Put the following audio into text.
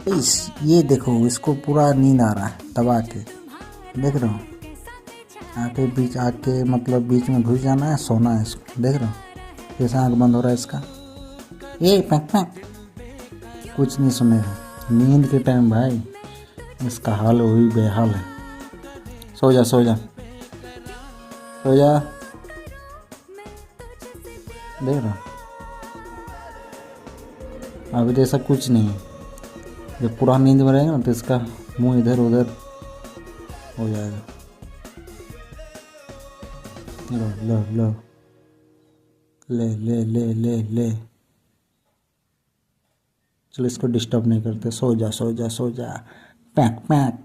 ये देखो, इसको पूरा नींद आ रहा है दबा के, देख रहे हो। आके मतलब बीच में घुस जाना है, सोना है इसको, देख रहे हो कैसे आँख बंद हो रहा है इसका। ये पैक पैक कुछ नहीं सुनेगा नींद के टाइम भाई, इसका हाल वही बेहाल है। सो जा सो जा सो जा, देख रहा अभी जैसा कुछ नहीं है। जब पूरा नींद में रहेगा ना तो इसका मुंह इधर उधर हो जाएगा। लो लो लो, ले ले ले ले ले, चलो इसको डिस्टर्ब नहीं करते, सो जा सो जा सो जा, पैक पैक।